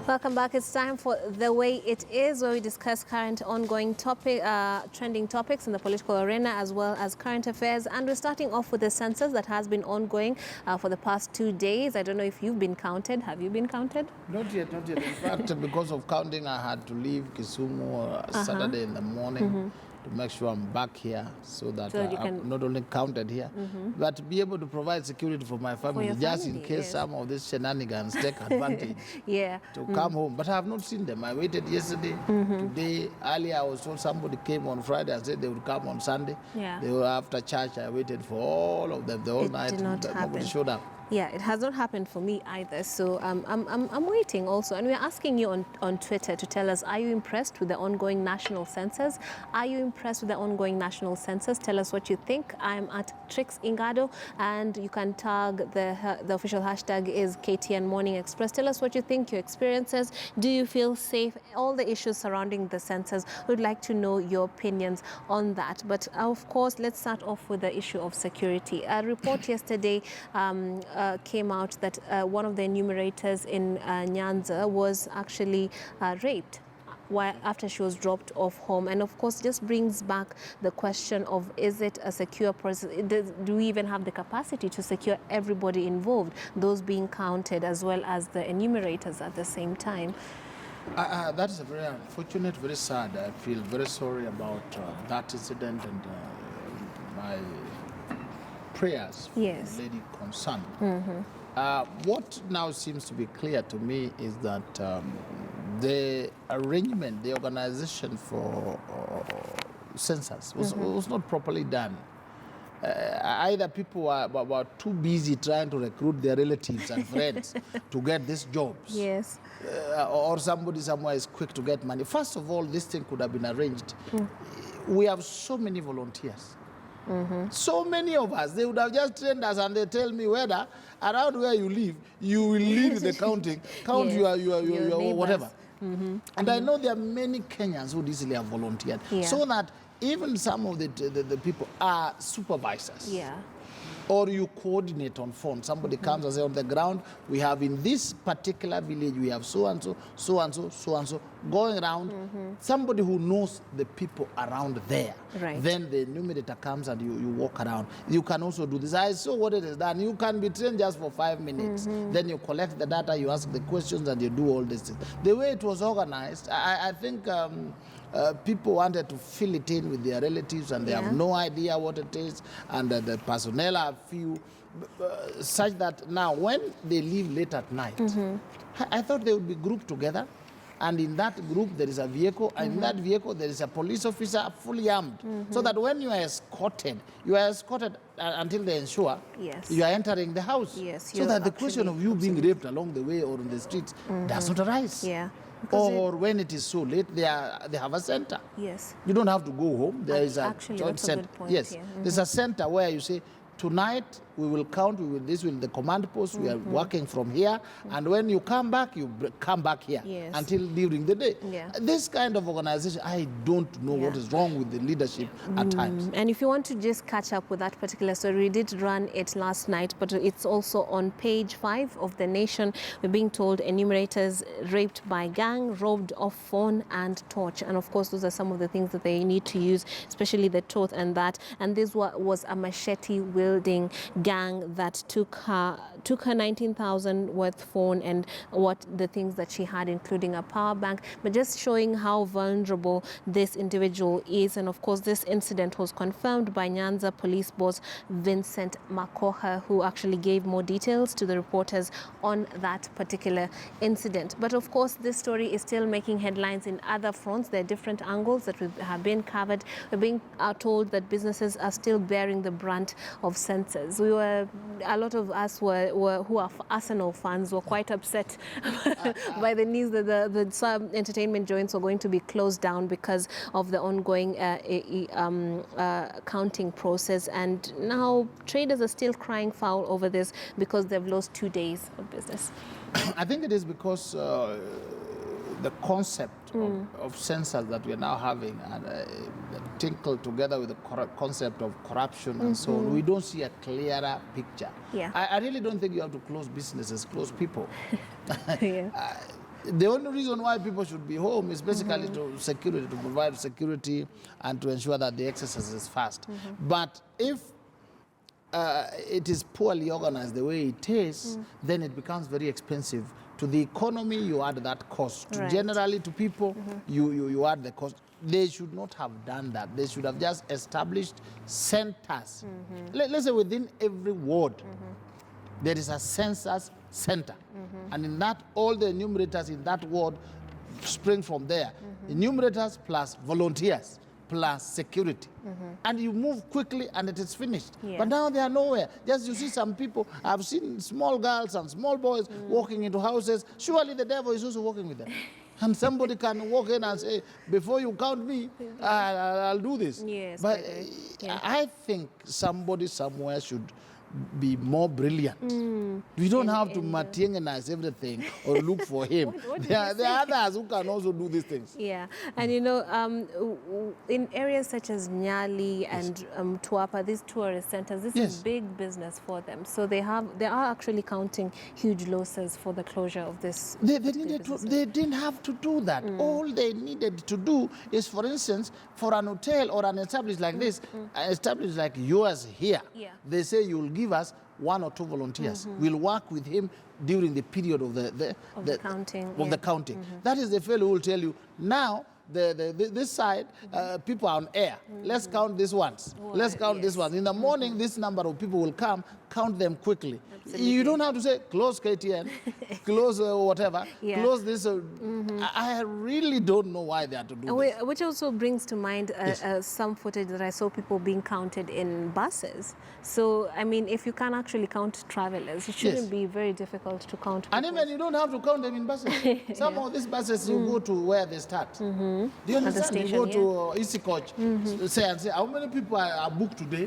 Welcome back. It's time for The Way It Is, where we discuss current ongoing trending topics in the political arena as well as current affairs. And we're starting off with the census that has been ongoing for the past 2 days. I don't know if you've been counted. Have you been counted? Not yet, not yet. In fact, because of counting, I had to leave Kisumu Saturday in the morning to make sure I'm back here so that I'm not only counted here, but be able to provide security for my family, just in case some of these shenanigans take advantage to come home. But I have not seen them. I waited yesterday, today. Earlier, I was told somebody came on Friday and said they would come on Sunday. They were after church. I waited for all of them the whole night. Did not happen. Nobody showed up. Yeah, it has not happened for me either. So I'm waiting also. And we're asking you on Twitter to tell us, are you impressed with the ongoing national census? Are you impressed with the ongoing national census? Tell us what you think. I'm at Trix Ingado, and you can tag the official hashtag is KTN Morning Express. Tell us what you think, your experiences. Do you feel safe? All the issues surrounding the census. We'd like to know your opinions on that. But of course, let's start off with the issue of security. A report yesterday came out that one of the enumerators in Nyanza was actually raped after she was dropped off home. And of course, just brings back the question of, is it a secure process? Do we even have the capacity to secure everybody involved, those being counted as well as the enumerators at the same time? That is a very unfortunate, very sad. I feel very sorry about that incident, and my prayers for the lady concerned. What now seems to be clear to me is that the arrangement, the organization for census was not properly done. Either people were too busy trying to recruit their relatives and friends to get these jobs. Yes. Or somebody somewhere is quick to get money. First of all, this thing could have been arranged. We have so many volunteers. So many of us, they would have just trained us, and they tell me whether around where you live, you will leave the counting, count your whatever. And I know there are many Kenyans who easily have volunteered, so that even some of the people are supervisors. Or you coordinate on phone. Somebody comes and says, on the ground, we have in this particular village, we have so-and-so, so-and-so, so-and-so, going around. Somebody who knows the people around there. Then the enumerator comes and you walk around. You can also do this. I saw what it is done. You can be trained just for 5 minutes. Then you collect the data, you ask the questions, and you do all these things. The way it was organized, I think people wanted to fill it in with their relatives, and they have no idea what it is, and the personnel are few, such that now when they leave late at night, I thought they would be grouped together, and in that group there is a vehicle, and in that vehicle there is a police officer fully armed, so that when you are escorted until they ensure you are entering the house, so that the question of you being raped along the way or in the streets does not arise. Or when it is so late, they have a center. You don't have to go home. There is a joint center. There's a center where you say, tonight we will count, this will the command post, we are working from here, and when you come back, you come back here until during the day. This kind of organization, I don't know what is wrong with the leadership at times. And if you want to just catch up with that particular story, we did run it last night, but it's also on page 5 of The Nation. We're being told enumerators raped by gang, robbed of phone and torch. And of course, those are some of the things that they need to use, especially the torch and that. And this was a machete-wielding gang that took her 19,000 worth phone and the things that she had, including a power bank, but just showing how vulnerable this individual is. And of course, this incident was confirmed by Nyanza police boss Vincent Makoha, who actually gave more details to the reporters on that particular incident. But of course, this story is still making headlines in other fronts. There are different angles that have been covered. We're being told that businesses are still bearing the brunt of census. A lot of us who are Arsenal fans were quite upset by the news that some entertainment joints were going to be closed down because of the ongoing counting process. And now traders are still crying foul over this because they've lost 2 days of business. I think it is because the concept of census that we are now having and tinkled together with the concept of corruption and so on, we don't see a clearer picture. I really don't think you have to close businesses, close people. The only reason why people should be home is basically to security, to provide security and to ensure that the exercise is fast. But if it is poorly organized the way it is, then it becomes very expensive. To the economy, you add that cost. Right. Generally, to people, you add the cost. They should not have done that. They should have just established centers. Let's say within every ward, there is a census center. And in that, all the enumerators in that ward spring from there. Enumerators plus volunteers plus security. And you move quickly and it is finished. Yeah. But now they are nowhere. Just you see some people, I've seen small girls and small boys walking into houses. Surely the devil is also walking with them. And somebody can walk in and say, before you count me, I'll do this. Yes, but yeah. I think somebody somewhere should be more brilliant. We don't have to materialize everything or look for him. There are others who can also do these things. Yeah, and you know, in areas such as Nyali and Tuapa, these tourist centers, this is big business for them. So they are actually counting huge losses for the closure of this. They didn't have to do that. All they needed to do is, for instance, for an hotel or an establishment like this, established like yours here, they say you'll give us 1 or 2 volunteers. We'll work with him during the period of the counting. That is the fellow who will tell you, now this side, people are on air. Let's count these ones. Let's count this one. In the morning, this number of people will come, count them quickly. Absolutely. You don't have to say, close KTN, close whatever, close this. I really don't know why they have to do this. Which also brings to mind some footage that I saw people being counted in buses. So, I mean, if you can actually count travelers, it shouldn't be very difficult to count people. And even you don't have to count them in buses. Some of these buses, you go to where they start. Do you understand? Station, you go to Easy Coach, say how many people are booked today,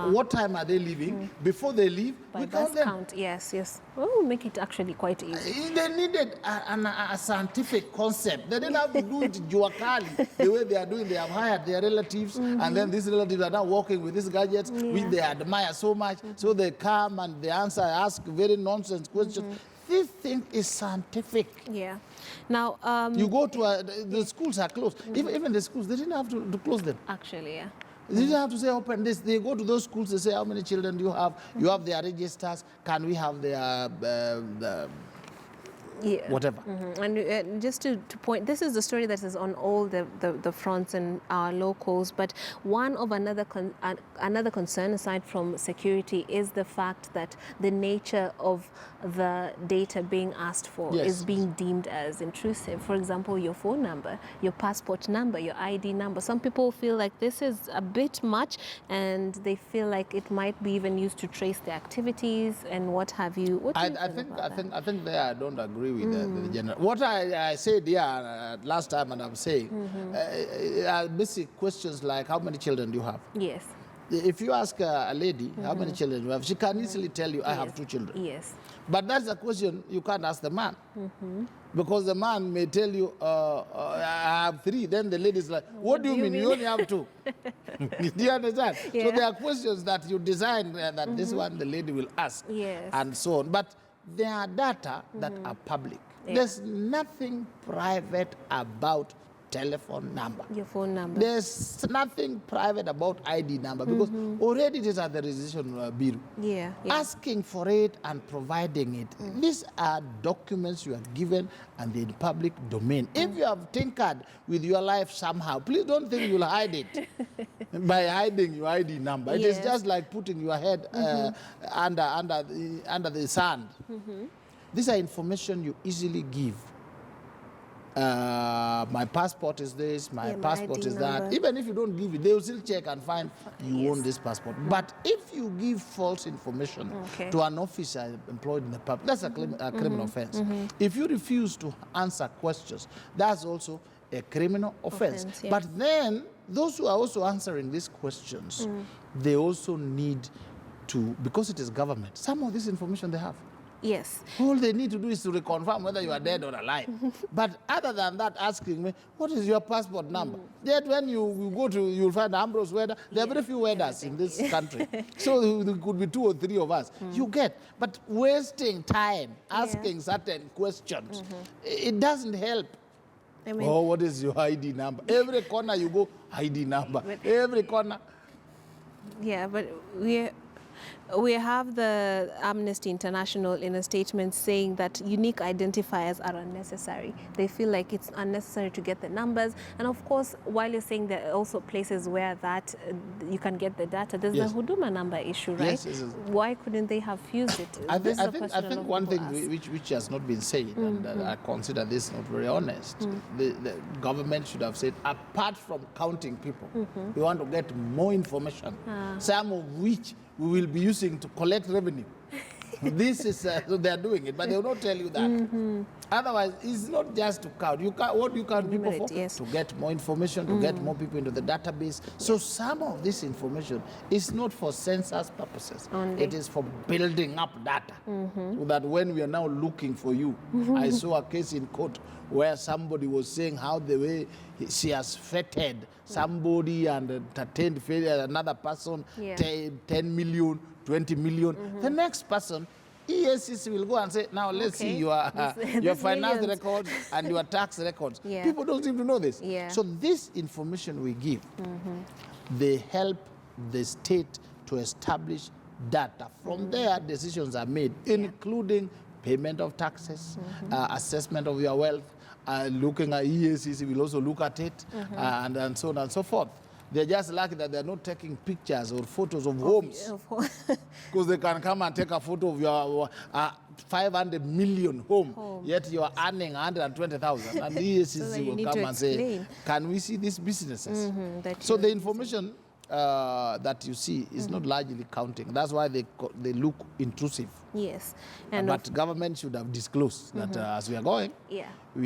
what time are they leaving, before they leave, we count them. Yes. Well, we'll make it actually quite easy. They needed a scientific concept. They didn't have to do it juakali, the way they are doing. They have hired their relatives, and then these relatives are now working with these gadgets, which they admire so much. So they come and they ask very nonsense questions. This thing is scientific. Yeah. Now, you go to the schools are closed. Even the schools, they didn't have to close them. Actually, yeah. They didn't have to say open this. They go to those schools, they say, how many children do you have? You have their registers. Can we have their whatever? And just to point, this is the story that is on all the fronts and our locals, but one of another concern aside from security is the fact that the nature of the data being asked for is being deemed as intrusive. For example, your phone number, your passport number, your ID number. Some people feel like this is a bit much, and they feel like it might be even used to trace their activities and what have you. What do you think about that? I think there I don't agree with the general. What I said last time, and I'm saying, basic questions like how many children do you have? Yes. If you ask a lady how many children you have, she can easily tell you, I have 2 children. Yes. But that's a question you can't ask the man. Because the man may tell you, I have 3. Then the lady's like, what do you mean? You only have 2. Do you understand? Yeah. So there are questions that you design that this one the lady will ask. Yes. And so on. But there are data that are public. There's nothing private about telephone number. Your phone number. There's nothing private about ID number because already it is at the registration bureau. Yeah. Asking for it and providing it. These are documents you are given and they're in public domain. If you have tinkered with your life somehow, please don't think you'll hide it by hiding your ID number. It is just like putting your head under the sand. These are information you easily give. My passport is this, my passport ID is number. that. Even if you don't give it, they will still check and find you own this passport. But if you give false information to an officer employed in the public, that's a criminal offense. If you refuse to answer questions, that's also a criminal offense. But then, those who are also answering these questions, they also need to, because it is government, some of this information they have. Yes. All they need to do is to reconfirm whether you are dead or alive. But other than that, asking me, what is your passport number? Yet when you go to, you'll find Ambrose Weather. There are very few weathers in this country. So there could be 2 or 3 of us. You get. But wasting time asking certain questions, it doesn't help. I mean, Oh, what is your ID number? Every corner you go, ID number. Every corner. yeah, but we have the Amnesty International in a statement saying that unique identifiers are unnecessary. They feel like it's unnecessary to get the numbers. And of course, while you're saying there are also places where that you can get the data, there's the Huduma number issue, right? Yes, yes, yes. Why couldn't they have fused it? I think one thing which has not been said, and I consider this not very honest, the government should have said, apart from counting people, we want to get more information, some of which we will be using to collect revenue. This is, so they are doing it, but they will not tell you that. Otherwise, it's not just to count. What you count people for? Yes. To get more information, to get more people into the database. So some of this information is not for census purposes. Only. It is for building up data. So that when we are now looking for you, I saw a case in court where somebody was saying how the way she has feted somebody and entertained another person, 10 million, 20 million. The next person, ESCC will go and say, now let's see your finance records and your tax records. People don't seem to know this. So this information we give, they help the state to establish data. From there, decisions are made, including payment of taxes, assessment of your wealth, looking at ESCC will also look at it, and so on and so forth. They're just lucky that they're not taking pictures or photos of homes, because they can come and take a photo of your 500 million home, yet you are earning 120,000, and the ESCC will come and say, can we see these businesses? So the information that you see is not largely counting. That's why they look intrusive. Yes. But government should have disclosed that as we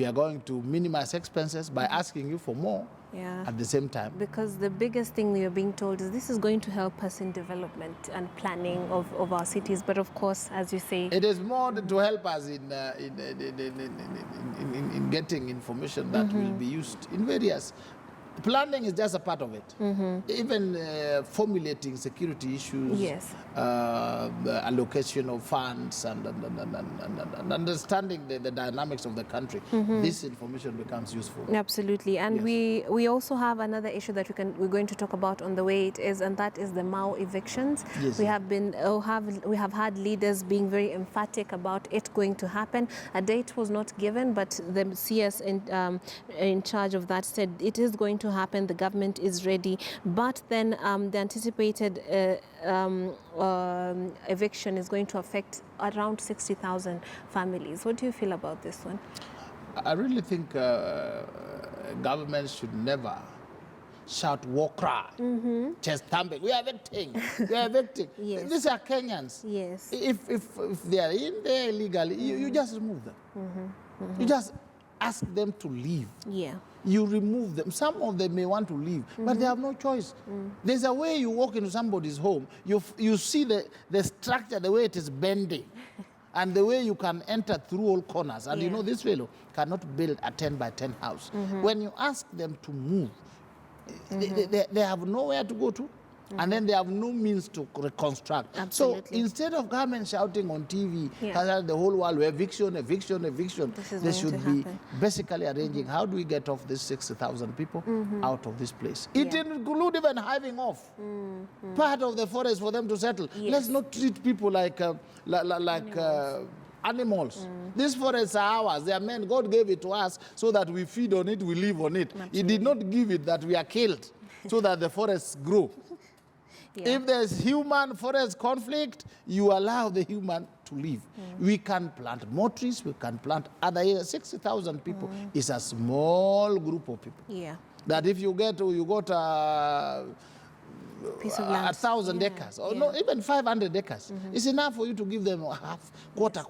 are going to minimize expenses by asking you for more at the same time. Because the biggest thing we are being told is this is going to help us in development and planning of our cities. But of course, as you say, it is more to help us in getting information that will be used in various. Planning is just a part of it. Even formulating security issues, the allocation of funds, and understanding the dynamics of the country. This information becomes useful. Absolutely. And we also have another issue that we're going to talk about on the way it is, and that is the Mouth Evictions. We have had leaders being very emphatic about it going to happen. A date was not given, but the CS in charge of that said it is going to happen. The government is ready, but then the anticipated eviction is going to affect around 60,000 families. What do you feel about this one? I really think government should never shout war cry, chest thumping. We are evicting. We are evicting. These are Kenyans. If they are in there illegally, you just remove them. You just ask them to leave. You remove them. Some of them may want to leave, but they have no choice. There's a way you walk into somebody's home, you see the structure, the way it is bending, and the way you can enter through all corners. And you know, this fellow cannot build a 10 by 10 house. When you ask them to move, they have nowhere to go to. And then they have no means to reconstruct. So instead of government shouting on TV, the whole world, eviction, eviction, eviction, they should be basically arranging, how do we get off these 60,000 people out of this place? It includes even hiving off part of the forest for them to settle. Let's not treat people like animals. These forests are ours. They are meant. God gave it to us so that we feed on it, we live on it. He did not give it that we are killed so that the forests grow. If there's human-forest conflict, you allow the human to live. We can plant more trees, we can plant other areas. 60,000 people is a small group of people. That if you got Piece of land. 1,000 acres, or no, even 500 acres. It's enough for you to give them half, quarter,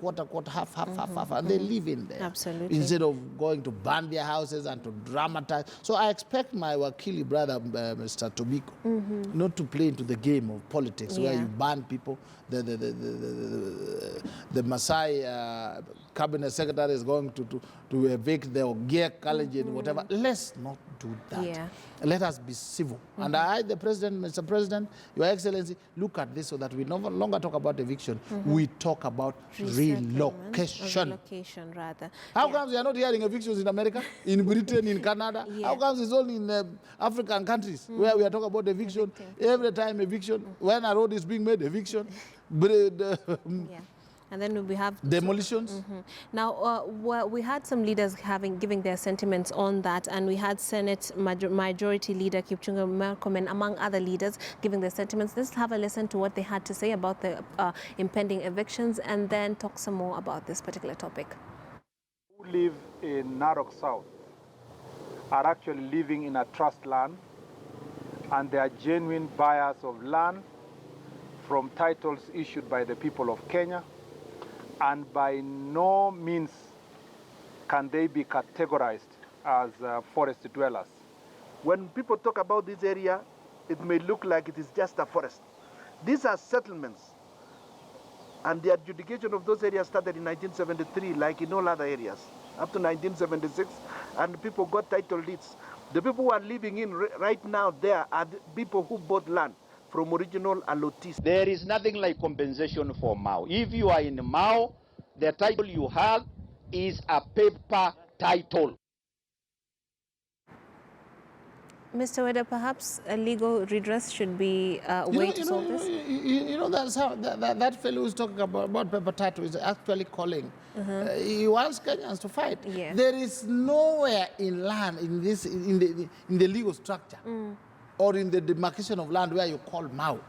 half, and they live in there. Absolutely. Instead of going to burn their houses and to dramatize. So I expect my Wakili brother, Mr. Tobiko, not to play into the game of politics where you ban people. The Maasai cabinet secretary is going to evict the Ogier college and whatever. Let's not do that. Yeah. Let us be civil. And I, the president, Mr. President, Your Excellency, look at this so that we no longer talk about eviction. We talk about relocation. Relocation, rather. How comes you are not hearing evictions in America, in Britain, in Canada? How comes it's only in African countries where we are talking about eviction? Every time eviction, when a road is being made, eviction. And then we have demolitions. Now, we had some leaders giving their sentiments on that, and we had Senate Majority Leader Kipchumba Murkomen, among other leaders, giving their sentiments. Let's have a listen to what they had to say about the impending evictions, and then talk some more about this particular topic. Who live in Narok South are actually living in a trust land, and they are genuine buyers of land from titles issued by the people of Kenya, and by no means can they be categorized as forest dwellers. When people talk about this area, it may look like it is just a forest. These are settlements, and the adjudication of those areas started in 1973, like in all other areas, up to 1976, and people got title deeds. The people who are living in right now there are the people who bought land from original allotees. There is nothing like compensation for Mao. If you are in Mao, the title you have is a paper title. Mr. Weda, perhaps a legal redress should be a way to solve this? That's how that fellow who's talking about paper title is actually calling. He wants Kenyans to fight. Yeah. There is nowhere in land in the legal structure or in the demarcation of land where you call Mao.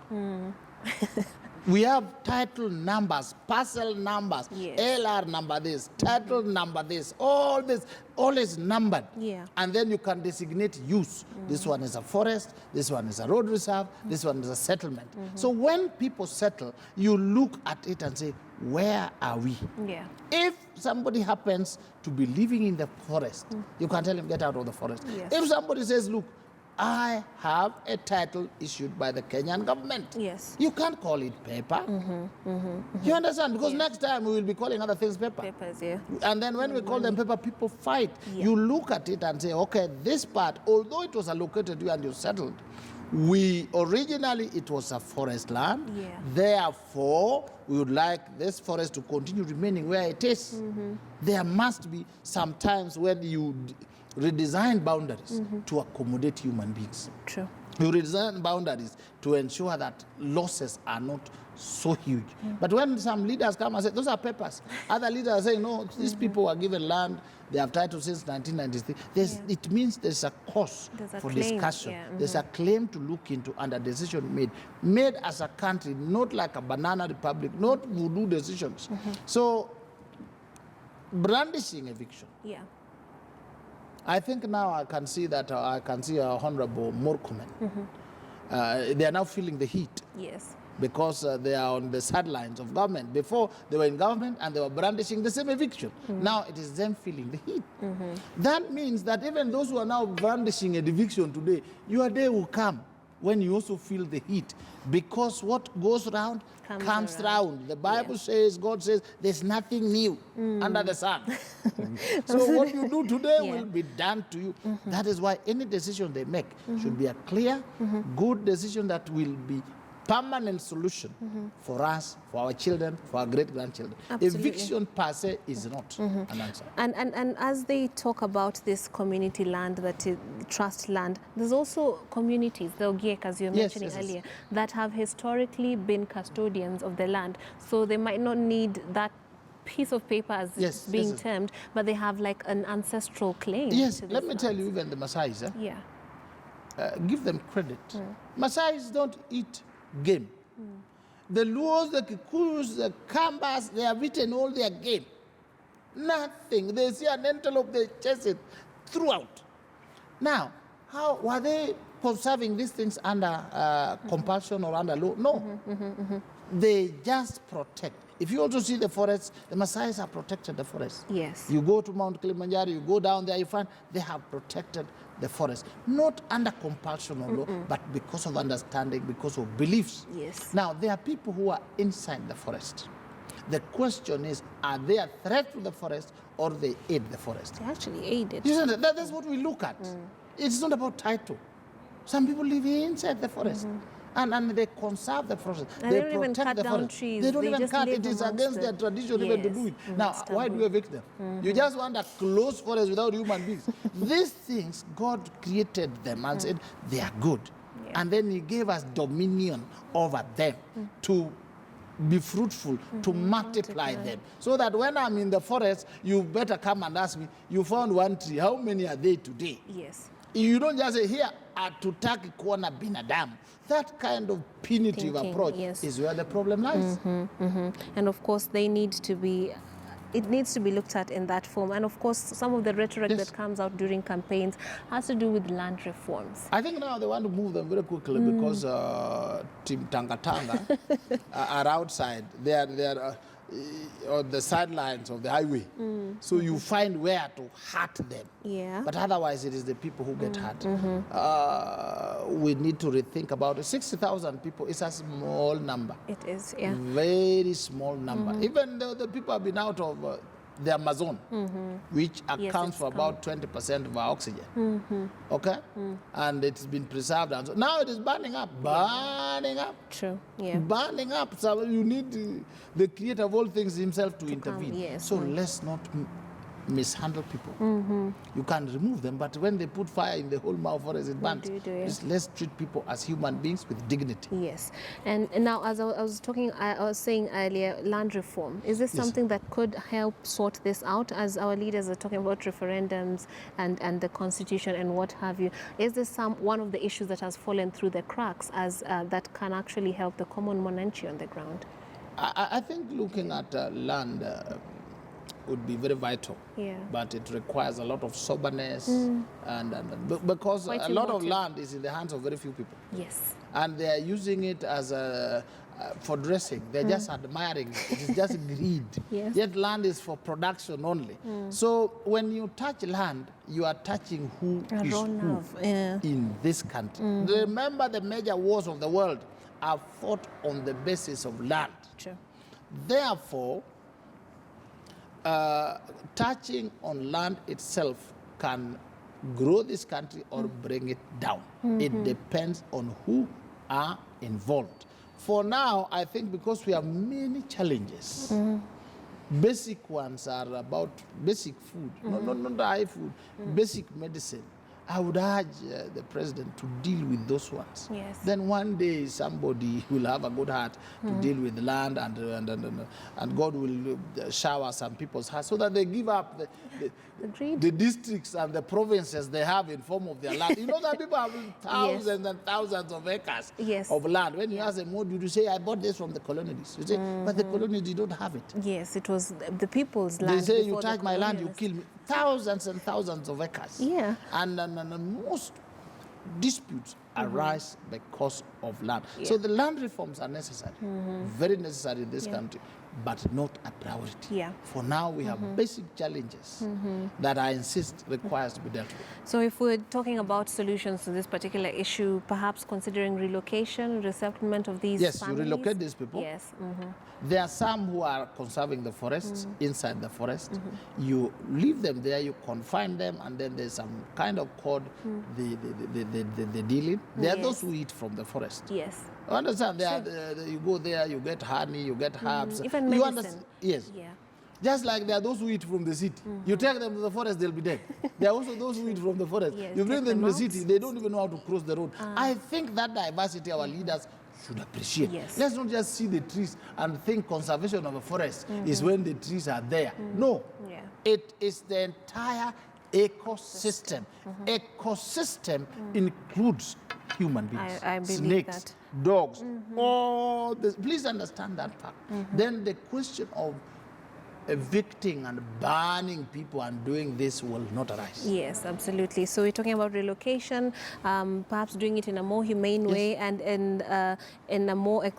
We have title numbers, parcel numbers, LR number this, title number this, all is numbered. Yeah. And then you can designate use. This one is a forest, this one is a road reserve, this one is a settlement. So when people settle, you look at it and say, where are we? Yeah. If somebody happens to be living in the forest, you can tell him, get out of the forest. Yes. If somebody says, look, I have a title issued by the Kenyan government. Yes. You can't call it paper. You understand? Because next time we will be calling other things paper. Papers, yeah. And then when we call them paper, people fight. Yeah. You look at it and say, okay, this part, although it was allocated to you and you settled, originally it was a forest land. Yeah. Therefore, we would like this forest to continue remaining where it is. There must be some times when you redesign boundaries to accommodate human beings. True. You redesign boundaries to ensure that losses are not so huge. But when some leaders come and say, those are papers, other leaders are saying, no, these people were given land, they have title since 1993. It means there's a cause for discussion. There's a claim to look into and a decision made as a country, not like a banana republic, not voodoo decisions. So, brandishing eviction. Yeah. I think now I can see that Honorable Murkomen. They are now feeling the heat. Yes. Because they are on the sidelines of government. Before, they were in government and they were brandishing the same eviction. Now it is them feeling the heat. That means that even those who are now brandishing an eviction today, your day will come when you also feel the heat. Because what goes round comes round. The Bible says, God says, there's nothing new under the sun. So what you do today will be done to you. That is why any decision they make should be a clear, good decision that will be permanent solution for us, for our children, for our great-grandchildren. Eviction per se is not an answer. And as they talk about this community land, that is trust land, there's also communities, the Ogiek, as you were mentioning earlier, that have historically been custodians of the land. So they might not need that piece of paper as it's being termed, but they have like an ancestral claim. Yes, to let me tell you, even the Maasais, give them credit. Maasais don't eat game. The Luos, the Kikuus, the Kambas, they have eaten all their game. Nothing. They see an antelope, they chase it throughout. Now, how were they conserving these things under compulsion or under law. No. They just protect. If you also see the forests, the Maasais have protected the forests. Yes. You go to Mount Kilimanjaro, you go down there, you find they have protected the forest. Not under compulsion or law, but because of understanding, because of beliefs. Yes. Now, there are people who are inside the forest. The question is, are they a threat to the forest or they aid the forest? They actually aid it. You see, that's what we look at. It's not about title. Some people live inside the forest. And they conserve the forest. And they don't even protect cut the down forest. trees. They don't They even just cut. live It is amongst against their the- tradition even to Yes. do it. Mm, Now, it's why do taboo. you evict them? You just want a closed forest without human beings. These things, God created them and said they are good. Yeah. And then he gave us dominion over them to be fruitful, to multiply them. So that when I'm in the forest, you better come and ask me, you found one tree, how many are there today? Yes. You don't just say, here, atutaki kuona binadamu. That kind of punitive Thinking, approach yes. is where the problem lies. And of course, they need to be. It needs to be looked at in that form. And of course, some of the rhetoric Yes. that comes out during campaigns has to do with land reforms. I think now they want to move them very quickly because Team Tanga Tanga are outside. They are on the sidelines of the highway. So you find where to hurt them. Yeah. But otherwise, it is the people who get hurt. We need to rethink about it. 60,000 people is a small number. It is, yeah. Very small number. Even though the people have been out of the Amazon, which accounts it's for about 20% of our oxygen. Okay? And it's been preserved. And so now it is burning up. Burning up. True, yeah. Burning up. So you need the creator of all things himself to intervene. yes. So let's not mishandle people. You can remove them, but when they put fire in the whole Mouth forest, it burns. do you do, yeah? Just let's treat people as human beings with dignity. Yes. And now, as I was talking, I was saying earlier, land reform. Is this Yes. something that could help sort this out, as our leaders are talking about referendums and the constitution and what have you? Is this one of the issues that has fallen through the cracks as that can actually help the common Mwananchi on the ground? I think looking at land would be very vital. Yeah. But it requires a lot of soberness because Quite a lot of emotive. land is in the hands of very few people. Yes. And they are using it as for dressing. They're just admiring it. It is just greed. Yes. Yet land is for production only. So when you touch land, you are touching who A is raw who nerve, yeah. in this country. Remember, the major wars of the world are fought on the basis of land. True. Therefore, touching on land itself can grow this country or bring it down. It depends on who are involved. For now, I think because we have many challenges, basic ones are about basic food, not high food, basic medicine. I would urge the president to deal with those ones. Yes. Then one day somebody will have a good heart to deal with land and God will shower some people's hearts so that they give up Agreed. the districts and the provinces they have in form of their land. You know that people have thousands and thousands of acres Yes. of land. When you ask them, what did you say? I bought this from the colonies. You say, but the colonies did not have it. Yes, it was the people's land. They say, you before the touch my land, you colonialists. kill me. Thousands and thousands of acres. Yeah. And most disputes arise because of land. So the land reforms are necessary, very necessary in this country, but not a priority. Yeah. For now, we have basic challenges that I insist requires to be dealt with. So if we're talking about solutions to this particular issue, perhaps considering relocation, resettlement of these Yes, families? you relocate these people. Yes. There are some who are conserving the forests inside the forest. You leave them there, you confine them, and then there's some kind of code the dealing. There are Yes. those who eat from the forest. Yes. You understand? You go there, you get honey, you get herbs. Even You medicine. understand? Yes. Yeah. Just like there are those who eat from the city. You take them to the forest, they'll be dead. There are also those who eat from the forest. Yes, You bring take them them to the out. city, they don't even know how to cross the road. I think that diversity our leaders should appreciate. Yes. Let's not just see the trees and think conservation of a forest is when the trees are there. No. Yeah. It is the entire ecosystem. Ecosystem includes human beings, I believe snakes, that. dogs, all this. Please understand that fact. Then the question of evicting and banning people and doing this will not arise. Yes, absolutely. So we're talking about relocation, perhaps doing it in a more humane way, and in a more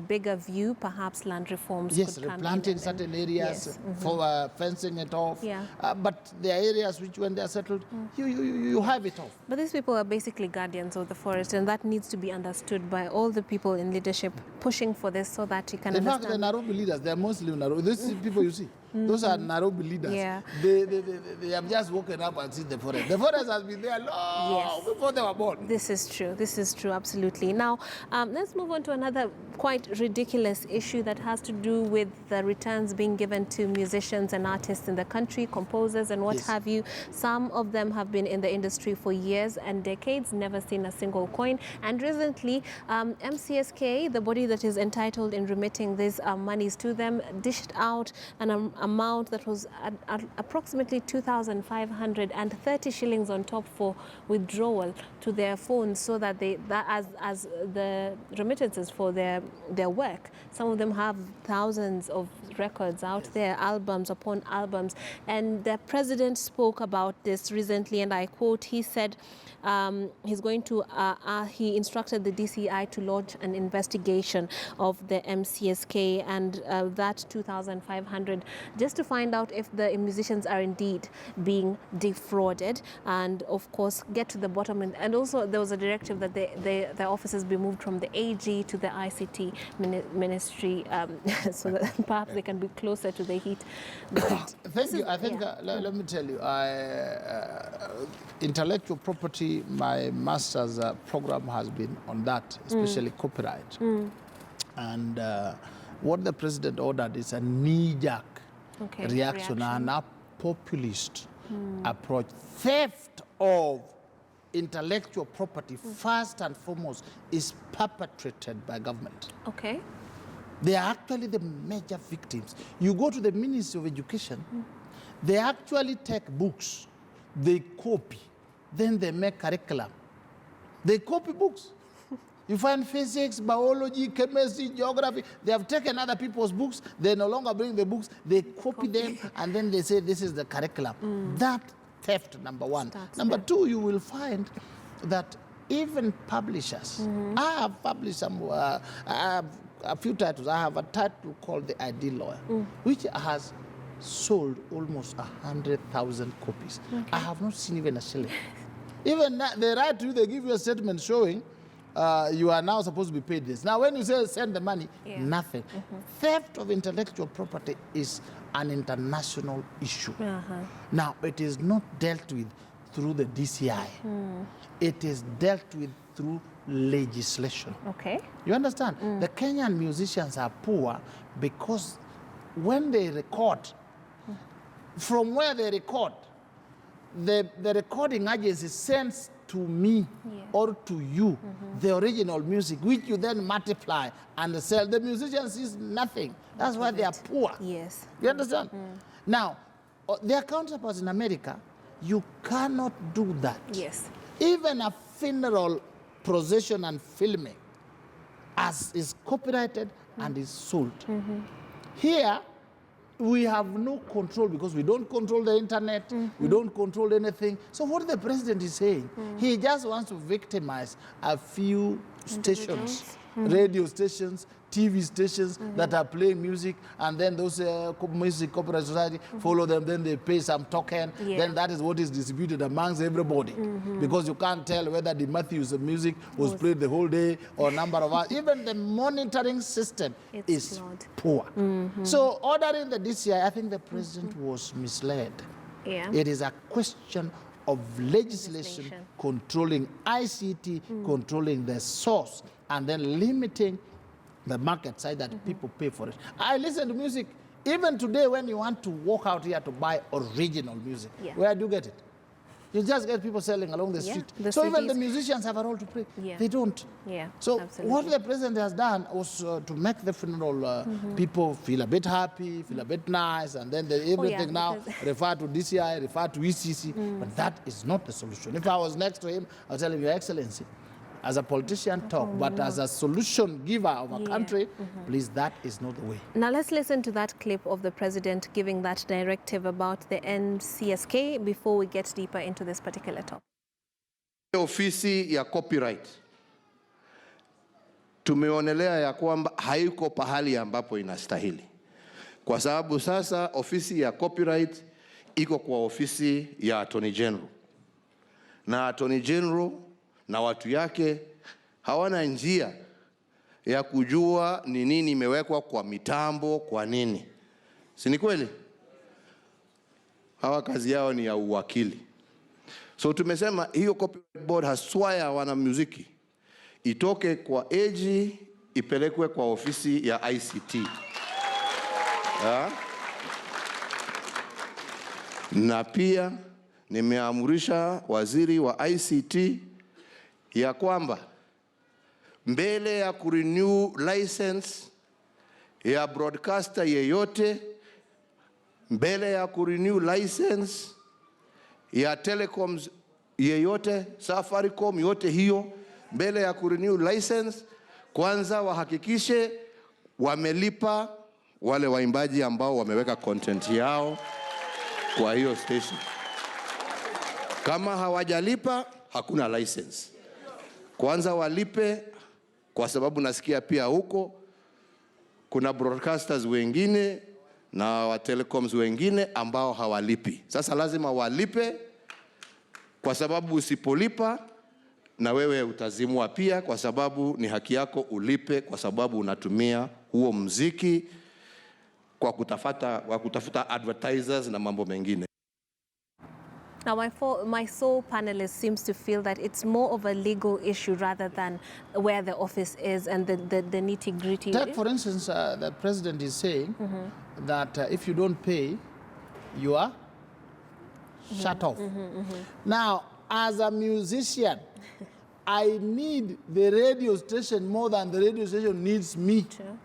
bigger view, perhaps land reforms. Yes, could come in replanting certain areas, yes. for fencing it off. Yeah. But there are areas which, when they are settled, you have it off. But these people are basically guardians of the forest, and that needs to be understood by all the people in leadership pushing for this, so that you can In fact, understand. the Nairobi leaders, they are mostly Nairobi. These people you see, those are Nairobi leaders. Yeah. They have just woken up and seen the forest. The forest has been there long Yes. before they were born. This is true. This is true, absolutely. Now, let's move on to another quite ridiculous issue that has to do with the returns being given to musicians and artists in the country, composers and what Yes. have you. Some of them have been in the industry for years and decades, never seen a single coin. And recently, MCSK, the body that is entitled in remitting these monies to them, dished out an amount that was at approximately 2,530 shillings on top for withdrawal to their phones, so that as the remittances for their work. Some of them have thousands of records out there, albums upon albums. And the president spoke about this recently, and I quote, he said he's going to, he instructed the DCI to launch an investigation of the MCSK and that 2,500, just to find out if the musicians are indeed being defrauded, and of course get to the bottom. And also there was a directive that their offices be moved from the AG to the ICT ministry, so that perhaps they can be closer to the heat. Thank you. I think, let me tell you, intellectual property, my master's program has been on that, especially copyright. And what the president ordered is a knee-jerk reaction and a populist approach. Theft of intellectual property, first and foremost, is perpetrated by government. Okay. They are actually the major victims. You go to the Ministry of Education, they actually take books, they copy, then they make curriculum. They copy books. You find physics, biology, chemistry, geography. They have taken other people's books. They no longer bring the books. They copy them, and then they say this is the curriculum. That theft, number one. Number two, you will find that even publishers. I have published some. I have a few titles. I have a title called The Ideal Lawyer, which has sold almost 100,000 copies. I have not seen even a shilling. Even they write to you, they give you a statement showing you are now supposed to be paid this. Now, when you say send the money, nothing. Theft of intellectual property is an international issue. Now, it is not dealt with through the DCI. It is dealt with through legislation. Okay. You understand? The Kenyan musicians are poor because when they record, from where they record, the recording agency sends to me or to you the original music, which you then multiply and sell. The musicians is nothing. That's why they are poor. Yes. You understand? Now, their counterparts in America, you cannot do that. Yes. Even a funeral procession and filming as is copyrighted and is sold. Here, we have no control because we don't control the internet, we don't control anything. So what the president is saying, he just wants to victimize a few stations, radio stations, TV stations that are playing music, and then those music copyright society follow them, then they pay some token, then that is what is distributed amongst everybody. Because you can't tell whether the Matthews music was played the whole day or number of hours. Even the monitoring system is poor. So ordering the DCI, I think the president was misled. It is a question of legislation controlling ICT, controlling the source, and then limiting the market side that people pay for it. I listen to music. Even today, when you want to walk out here to buy original music, where do you get it? You just get people selling along the street. So even the musicians have a role to play. They don't. So what the president has done was to make the funeral people feel a bit happy, feel a bit nice, and then everything now refer to DCI, refer to ECC. But that is not the solution. If I was next to him, I'll tell him, Your Excellency, as a politician talk, but as a solution giver of a country, please, that is not the way. Now let's listen to that clip of the president giving that directive about the NCSK before we get deeper into this particular topic. Ofisi ya copyright tumeonelea ya kwamba haiko pahali ambapo inastahili, kwa sababu sasa ofisi ya copyright iko kwa ofisi ya Attorney General, na Attorney General na watu yake hawana njia ya kujua ni nini imewekwa kwa mitambo, kwa nini. Si ni kweli? Hawa kazi yao ni ya uwakili. So tumesema hiyo copyright board haswaya wana muziki itoke kwa AG ipelekwe kwa ofisi ya ICT. Na pia nimeamurisha waziri wa ICT ya kwamba mbele ya kurenew license ya broadcaster yeyote, mbele ya kurenew license ya telecoms yeyote, Safaricom yote hiyo, mbele ya kurenew license, kwanza wahakikishe wamelipa wale waimbaji ambao wameweka content yao kwa hiyo station. Kama hawajalipa, hakuna license. Kwanza walipe, kwa sababu nasikia pia huko kuna broadcasters wengine na wa telecoms wengine ambao hawalipi. Sasa lazima walipe, kwa sababu usipolipa na wewe utazimwa pia, kwa sababu ni haki yako ulipe, kwa sababu unatumia huo muziki kwa kutafuta advertisers na mambo mengine. Now, my sole panelist seems to feel that it's more of a legal issue rather than where the office is and the nitty-gritty. Take, for instance, the president is saying that if you don't pay, you are shut off. Now, as a musician, I need the radio station more than the radio station needs me. True.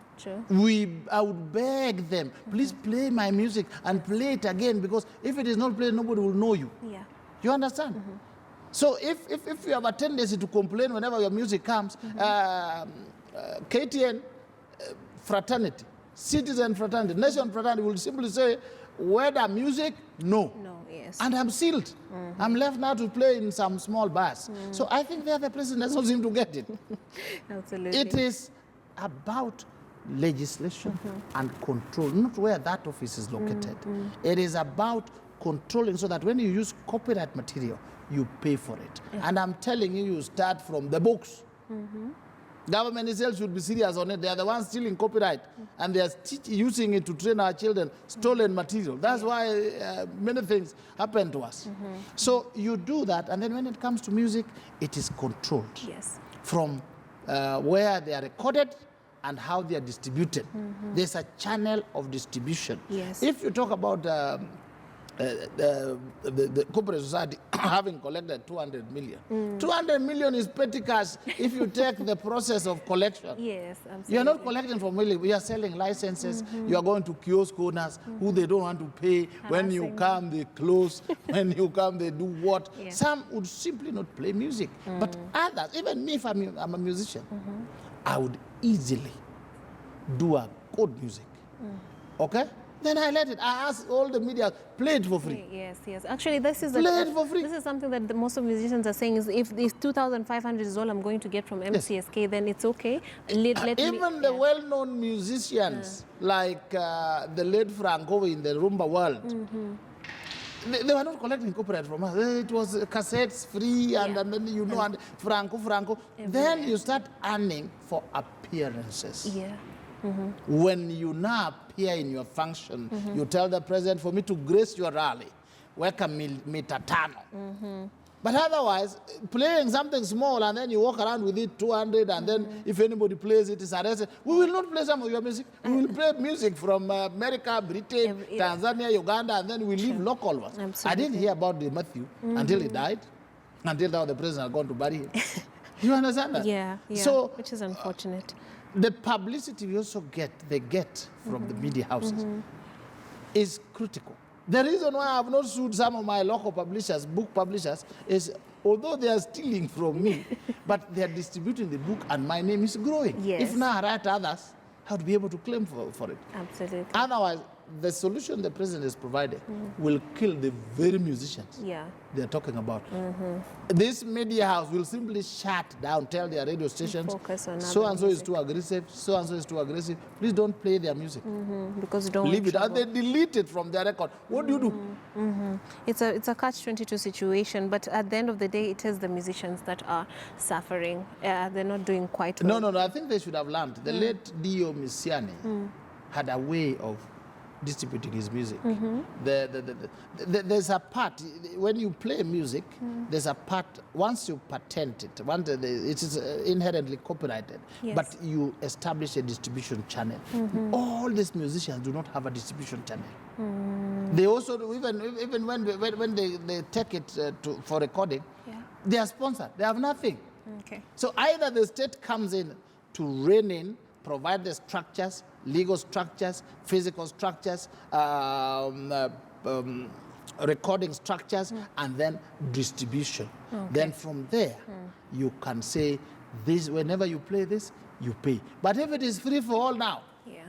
I would beg them, please play my music and play it again, because if it is not played, nobody will know you. Yeah. You understand? So if you have a tendency to complain whenever your music comes, KTN fraternity, citizen fraternity, nation fraternity will simply say, whether music, no. No, yes. And I'm sealed. I'm left now to play in some small bars. So I think the president doesn't seem to get it. Absolutely. It is about legislation and control, not where that office is located. It is about controlling so that when you use copyright material, you pay for it. And I'm telling you, you start from the books. Government itself should be serious on it. They are the ones stealing copyright, and they are using it to train our children, stolen material. That's why many things happen to us. So you do that, and then when it comes to music, it is controlled. Yes. From where they are recorded and how they are distributed. There's a channel of distribution. Yes. If you talk about the corporate society having collected 200 million. 200 million is petty cash if you take the process of collection. Yes, absolutely. You are not collecting from million. We are selling licenses. You are going to kiosk owners who they don't want to pay. When you come, they close. When you come, they do what? Yeah. Some would simply not play music. But others, even me, if I'm a musician, I would easily do a good music. Okay? Then I let it. I ask all the media, play it for free. Yes. Actually, this is Play it for free. This is something that most of musicians are saying is if this 2,500 is all I'm going to get from MCSK, then it's okay. Even the well-known musicians like the late Franco in the rumba world, they were not collecting copyright from us. It was cassettes free, and then and Franco. Then you start earning for appearances. Yeah. When you now appear in your function, you tell the president, for me to grace your rally, weka mita tano. But otherwise, playing something small and then you walk around with it 200, and then if anybody plays it, it's arrested. We will not play some of your music. We will play music from America, Britain, Tanzania, Uganda, and then we leave local ones. Absolutely. I didn't hear about the Matthew until he died, until now the president had gone to bury him. You understand that? Yeah. So, which is unfortunate. The publicity we also get from the media houses is critical. The reason why I have not sued some of my local publishers, book publishers, is although they are stealing from me, but they are distributing the book and my name is growing. Yes. If now I write others, I would be able to claim for it. Absolutely. Otherwise, the solution the president has provided will kill the very musicians Yeah. they're talking about. This media house will simply shut down, tell their radio stations, Focus on so other and so is music. too aggressive, so and so is too aggressive. Please don't play their music. Because you don't want Leave it. And trouble. they delete it from their record. What do you do? It's a catch-22 situation, but at the end of the day, it is the musicians that are suffering. They're not doing quite well. No. I think they should have learned. The late Dio Missiani had a way of distributing his music. There's a part, when you play music, there's a part, once you patent it, it is inherently copyrighted, Yes. but you establish a distribution channel. All these musicians do not have a distribution channel. They also, even when they take it for recording, they are sponsored. They have nothing. Okay. So either the state comes in to rein in, provide the structures, legal structures, physical structures, recording structures, and then distribution. Then from there, you can say, this, whenever you play this, you pay. But if it is free for all now, Yeah.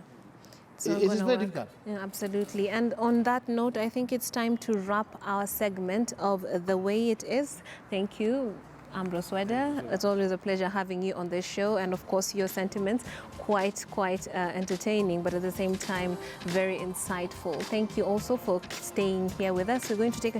it is very difficult. Yeah, absolutely. And on that note, I think it's time to wrap our segment of The Way It Is. Thank you, Ambrose Weda. It's always a pleasure having you on this show, and of course your sentiments quite entertaining, but at the same time very insightful. Thank you also for staying here with us. We're going to take a short